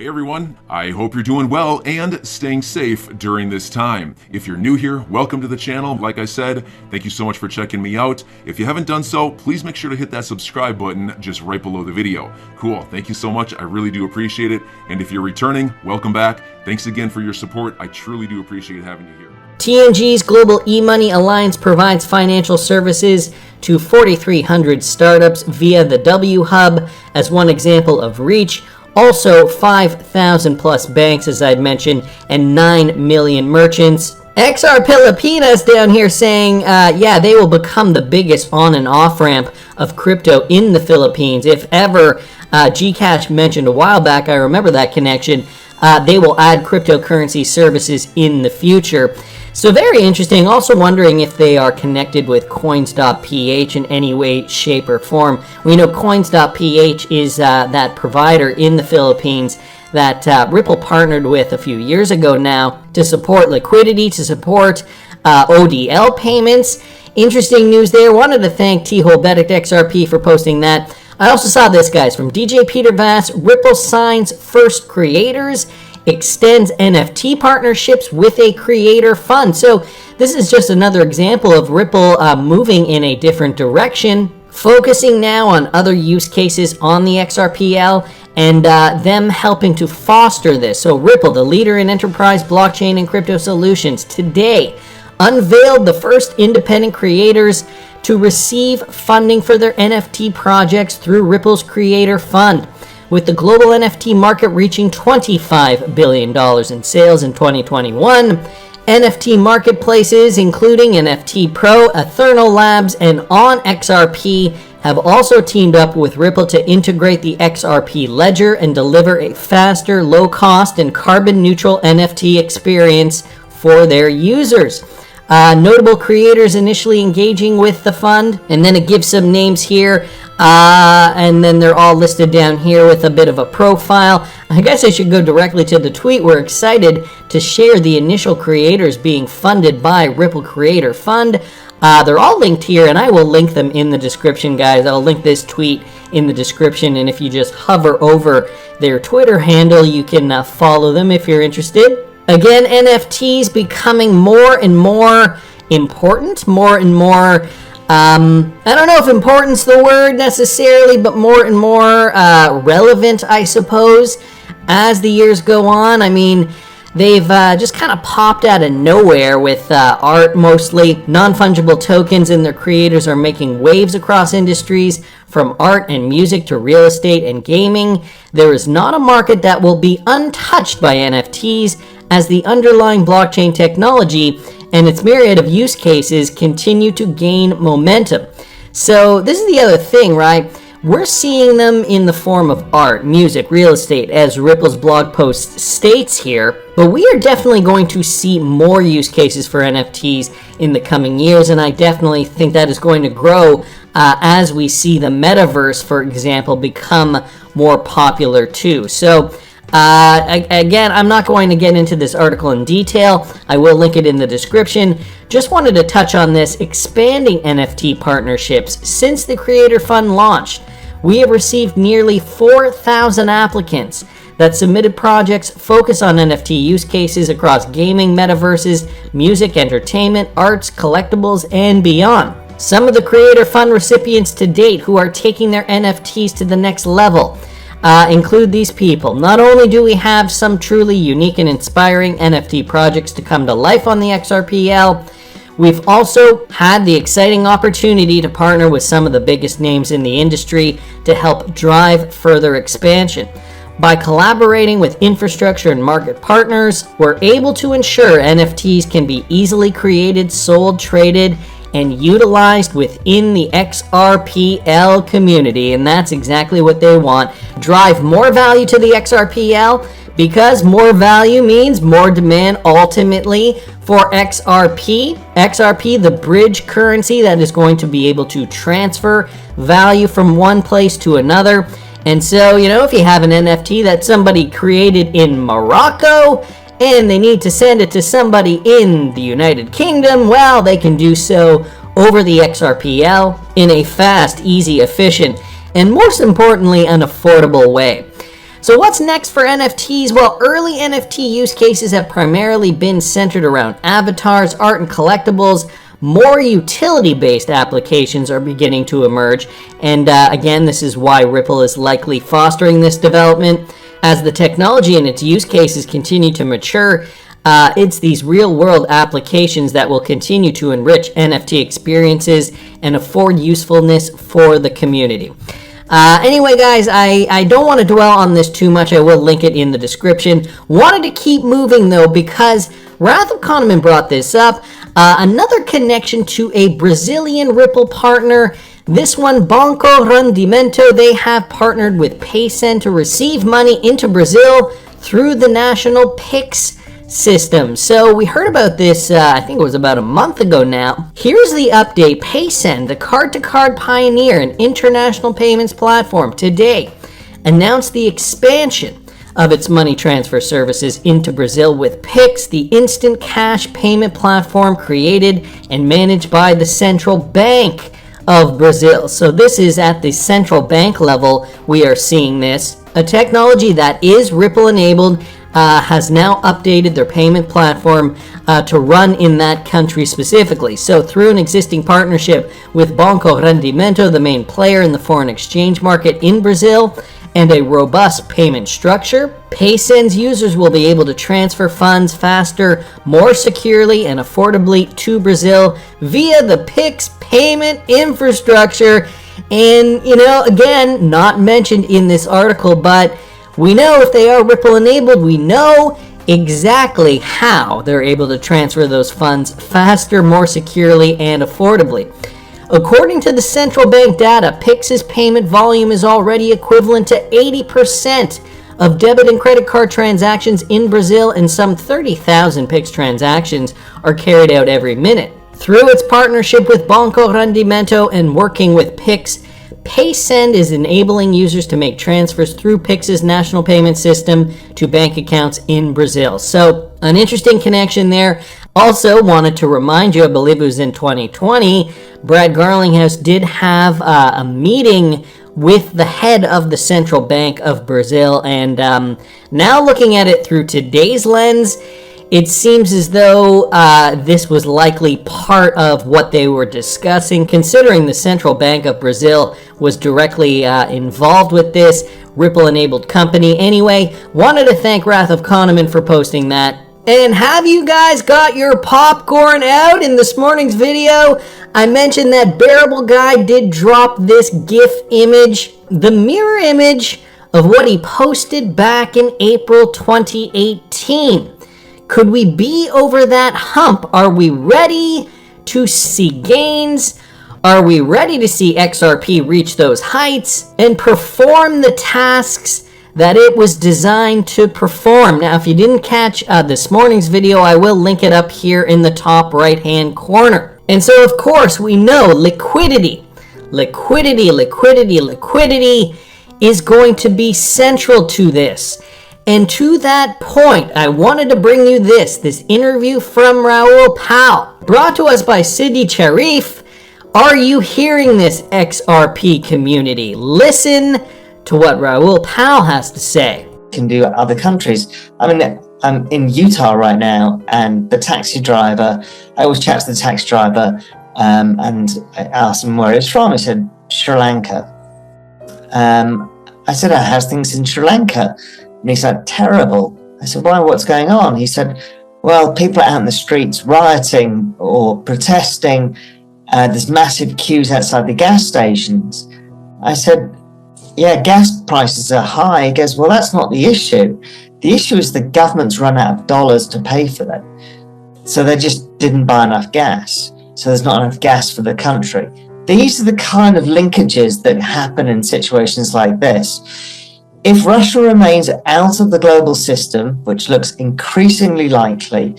Hey everyone, I hope you're doing well and staying safe during this time. If you're new here, welcome to the channel. Like I said, thank you so much for checking me out. If you haven't done so, please make sure to hit that subscribe button just right below the video. Cool, thank you so much. I really do appreciate it. And if you're returning, welcome back. Thanks again for your support. I truly do appreciate having you here. TNG's Global E-Money Alliance provides financial services to 4,300 startups via the W Hub as one example of reach. Also, 5,000 plus banks, as I'd mentioned, and 9 million merchants. XRpl down here saying, yeah, they will become the biggest on and off ramp of crypto in the Philippines. If ever, Gcash mentioned a while back, I remember that connection, they will add cryptocurrency services in the future. So very interesting. Also wondering if they are connected with coins.ph in any way, shape, or form. We know coins.ph is that provider in the Philippines that Ripple partnered with a few years ago now to support liquidity, to support ODL payments. Interesting news there. Wanted to thank T-Holbetic XRP for posting that. I also saw this, guys, from DJ Peter Vass. Ripple signs first creators, extends NFT partnerships with a creator fund. So this is just another example of Ripple moving in a different direction, focusing now on other use cases on the XRPL and them helping to foster this. So Ripple, the leader in enterprise blockchain and crypto solutions, today unveiled the first independent creators to receive funding for their NFT projects through Ripple's Creator Fund. With the global NFT market reaching $25 billion in sales in 2021, NFT marketplaces including NFT Pro, Eternal Labs, and OnXRP have also teamed up with Ripple to integrate the XRP ledger and deliver a faster, low-cost, and carbon-neutral NFT experience for their users. Notable creators initially engaging with the fund, and then it gives some names here, and then they're all listed down here with a bit of a profile. I guess I should go directly to the tweet. We're excited to share the initial creators being funded by Ripple Creator Fund. They're all linked here, and I will link them in the description, guys. I'll link this tweet in the description, and if you just hover over their Twitter handle, you can follow them if you're interested. Again, NFTs becoming more and more important, more and more, I don't know if important's the word necessarily, but more and more relevant, I suppose, as the years go on. I mean, they've just kind of popped out of nowhere with art mostly. Non-fungible tokens and their creators are making waves across industries, from art and music to real estate and gaming. There is not a market that will be untouched by NFTs, as the underlying blockchain technology and its myriad of use cases continue to gain momentum. So this is the other thing, right? We're seeing them in the form of art, music, real estate, as Ripple's blog post states here, but we are definitely going to see more use cases for NFTs in the coming years, and I definitely think that is going to grow as we see the metaverse, for example, become more popular too. So again, I'm not going to get into this article in detail. I will link it in the description. Just wanted to touch on this expanding NFT partnerships. Since the Creator Fund launched, we have received nearly 4,000 applicants that submitted projects focused on NFT use cases across gaming, metaverses, music, entertainment, arts, collectibles, and beyond. Some of the Creator Fund recipients to date who are taking their NFTs to the next level include these people. Not only do we have some truly unique and inspiring NFT projects to come to life on the XRPL, we've also had the exciting opportunity to partner with some of the biggest names in the industry to help drive further expansion. By collaborating with infrastructure and market partners, we're able to ensure NFTs can be easily created, sold, traded, and utilized within the XRPL community, and that's exactly what they want. Drive more value to the XRPL, because more value means more demand ultimately for XRP. XRP, the bridge currency that is going to be able to transfer value from one place to another. And so, you know, if you have an NFT that somebody created in Morocco, and they need to send it to somebody in the United Kingdom, well, they can do so over the XRPL in a fast, easy, efficient, and most importantly, an affordable way. So what's next for NFTs? Well, early NFT use cases have primarily been centered around avatars, art, and collectibles. More utility-based applications are beginning to emerge, and again, this is why Ripple is likely fostering this development. As the technology and its use cases continue to mature, it's these real-world applications that will continue to enrich NFT experiences and afford usefulness for the community. Anyway, guys, I don't want to dwell on this too much. I will link it in the description. Wanted to keep moving, though, because Wrath of Kahneman brought this up. Another connection to a Brazilian Ripple partner. This one, Banco Rendimento, they have partnered with Paysen to receive money into Brazil through the national PIX system. So we heard about this, I think it was about a month ago now. Here's the update. Paysen, the card-to-card pioneer and international payments platform, today announced the expansion of its money transfer services into Brazil with PIX, the instant cash payment platform created and managed by the Central Bank of Brazil. So this is at the central bank level we are seeing this. A technology that is Ripple enabled has now updated their payment platform to run in that country specifically. So through an existing partnership with Banco Rendimento, the main player in the foreign exchange market in Brazil, and a robust payment structure, Paysen's users will be able to transfer funds faster, more securely, and affordably to Brazil via the PIX payment infrastructure. And, again, not mentioned in this article, but we know if they are Ripple enabled, we know exactly how they're able to transfer those funds faster, more securely, and affordably. According to the central bank data, PIX's payment volume is already equivalent to 80% of debit and credit card transactions in Brazil, and some 30,000 PIX transactions are carried out every minute. Through its partnership with Banco Rendimento and working with PIX, Paysend is enabling users to make transfers through PIX's national payment system to bank accounts in Brazil. So, an interesting connection there. Also, wanted to remind you, I believe it was in 2020, Brad Garlinghouse did have a meeting with the head of the Central Bank of Brazil, and now looking at it through today's lens, it seems as though this was likely part of what they were discussing, considering the Central Bank of Brazil was directly involved with this Ripple-enabled company. Anyway, wanted to thank Wrath of Kahneman for posting that. And have you guys got your popcorn out? In this morning's video, I mentioned that Bearable Guy did drop this GIF image, the mirror image of what he posted back in April 2018. Could we be over that hump? Are we ready to see gains? Are we ready to see XRP reach those heights and perform the tasks that it was designed to perform? Now, if you didn't catch this morning's video, I will link it up here in the top right-hand corner. And so, of course, we know liquidity is going to be central to this. And to that point, I wanted to bring you this interview from Raoul Pal, brought to us by Sidi Charif. Are you hearing this, XRP community? Listen to what Raoul Pal has to say. Can do other countries. I mean, I'm in Utah right now, and the taxi driver, I always chat to the taxi driver, and I asked him where he's from. He said, Sri Lanka. I said, how's things in Sri Lanka? And he said, terrible. I said, why, what's going on? He said, well, people are out in the streets rioting or protesting. There's massive queues outside the gas stations. I said, yeah, gas prices are high. He goes, well, that's not the issue. The issue is the government's run out of dollars to pay for that. So they just didn't buy enough gas. So there's not enough gas for the country. These are the kind of linkages that happen in situations like this. If Russia remains out of the global system, which looks increasingly likely,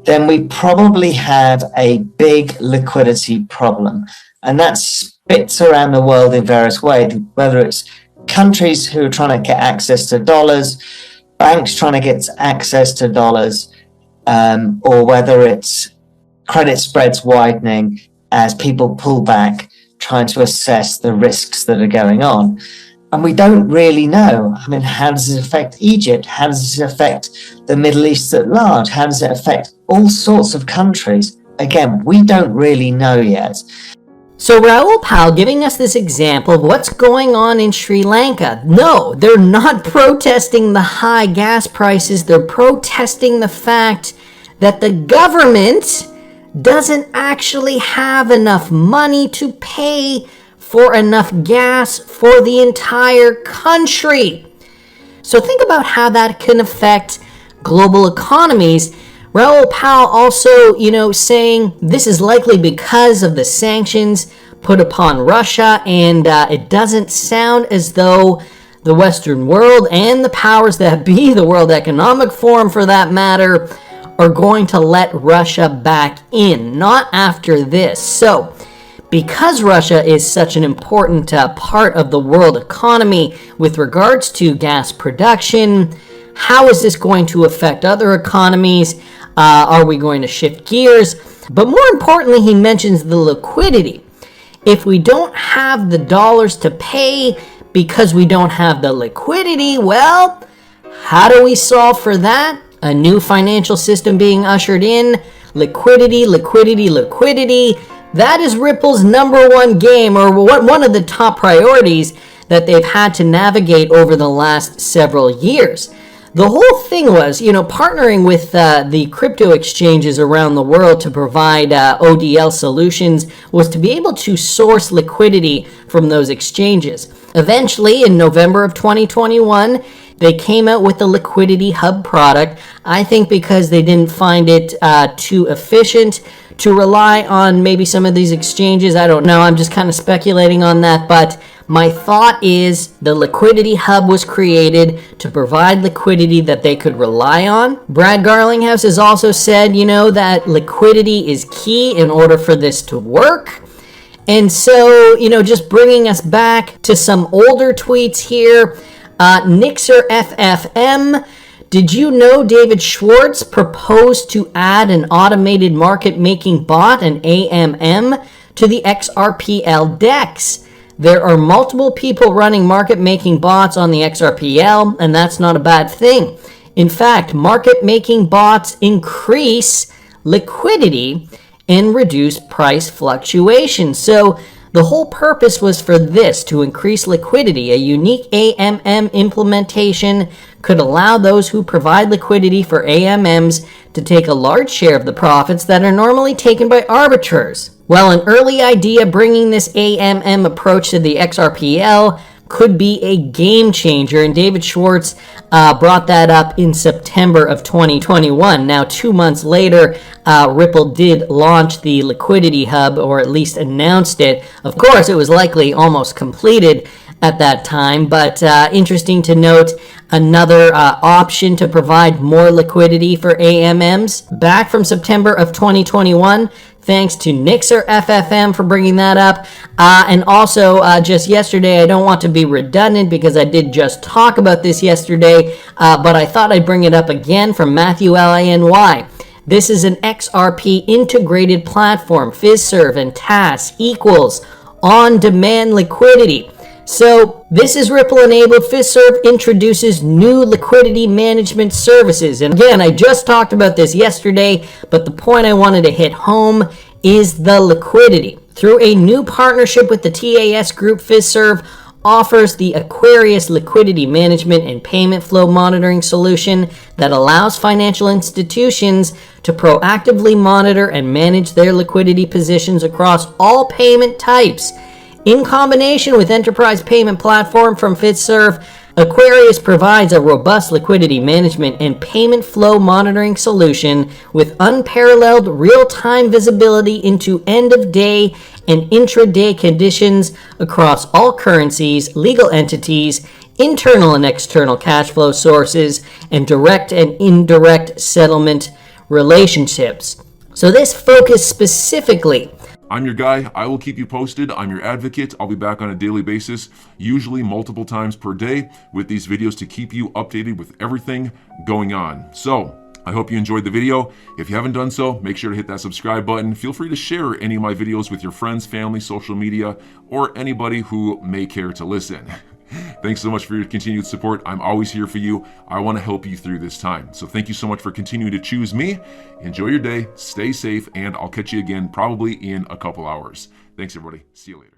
then we probably have a big liquidity problem. And that spits around the world in various ways, whether it's countries who are trying to get access to dollars, banks trying to get access to dollars, or whether it's credit spreads widening as people pull back, trying to assess the risks that are going on. And we don't really know. I mean, how does it affect Egypt? How does it affect the Middle East at large? How does it affect all sorts of countries? Again, we don't really know yet. So Raoul Pal giving us this example of what's going on in Sri Lanka. No, they're not protesting the high gas prices. They're protesting the fact that the government doesn't actually have enough money to pay for enough gas for the entire country. So think about how that can affect global economies. Raoul Pal also, saying this is likely because of the sanctions put upon Russia, and it doesn't sound as though the Western world and the powers that be, the World Economic Forum for that matter, are going to let Russia back in, not after this. So, because Russia is such an important part of the world economy with regards to gas production, how is this going to affect other economies? Are we going to shift gears? But more importantly, he mentions the liquidity. If we don't have the dollars to pay because we don't have the liquidity, well, how do we solve for that? A new financial system being ushered in. Liquidity, liquidity, liquidity. That is Ripple's number one game, or one of the top priorities that they've had to navigate over the last several years. The whole thing was, partnering with the crypto exchanges around the world to provide ODL solutions was to be able to source liquidity from those exchanges. Eventually, in November of 2021, they came out with the Liquidity Hub product, I think because they didn't find it too efficient to rely on maybe some of these exchanges. I don't know, I'm just kind of speculating on that, but my thought is the Liquidity Hub was created to provide liquidity that they could rely on. Brad Garlinghouse has also said, that liquidity is key in order for this to work. And so, just bringing us back to some older tweets here. XRPL, did you know David Schwartz proposed to add an automated market-making bot, an AMM, to the XRPL DEX? There are multiple people running market-making bots on the XRPL, and that's not a bad thing. In fact, market-making bots increase liquidity and reduce price fluctuation. So the whole purpose was for this, to increase liquidity. A unique AMM implementation could allow those who provide liquidity for AMMs to take a large share of the profits that are normally taken by arbiters. Well, an early idea bringing this AMM approach to the XRPL could be a game changer, and David Schwartz brought that up in September of 2021. Now, 2 months later, Ripple did launch the Liquidity Hub, or at least announced it. Of course, it was likely almost completed at that time, but interesting to note, another option to provide more liquidity for AMMs. Back from September of 2021, thanks to XRFFM for bringing that up. And also, just yesterday, I don't want to be redundant because I did just talk about this yesterday, but I thought I'd bring it up again from Matthew Lany. This is an XRP integrated platform. FizServe and TAS equals on-demand liquidity. So this is Ripple-enabled. FizServe introduces new liquidity management services. And again, I just talked about this yesterday, but the point I wanted to hit home is the liquidity. Through a new partnership with the TAS Group, FizServe offers the Aquarius liquidity management and payment flow monitoring solution that allows financial institutions to proactively monitor and manage their liquidity positions across all payment types. In combination with Enterprise Payment Platform from FizServe, Aquarius provides a robust liquidity management and payment flow monitoring solution with unparalleled real-time visibility into end-of-day and intraday conditions across all currencies, legal entities, internal and external cash flow sources, and direct and indirect settlement relationships. So this focus specifically. I'm your guy. I will keep you posted. I'm your advocate. I'll be back on a daily basis, usually multiple times per day, with these videos to keep you updated with everything going on. So I hope you enjoyed the video. If you haven't done so, make sure to hit that subscribe button. Feel free to share any of my videos with your friends, family, social media, or anybody who may care to listen. Thank Thanks so much for your continued support. I'm always here for you. I want to help you through this time. So thank you so much for continuing to choose me. Enjoy your day, stay safe, and I'll catch you again probably in a couple hours. Thanks, everybody. See you later.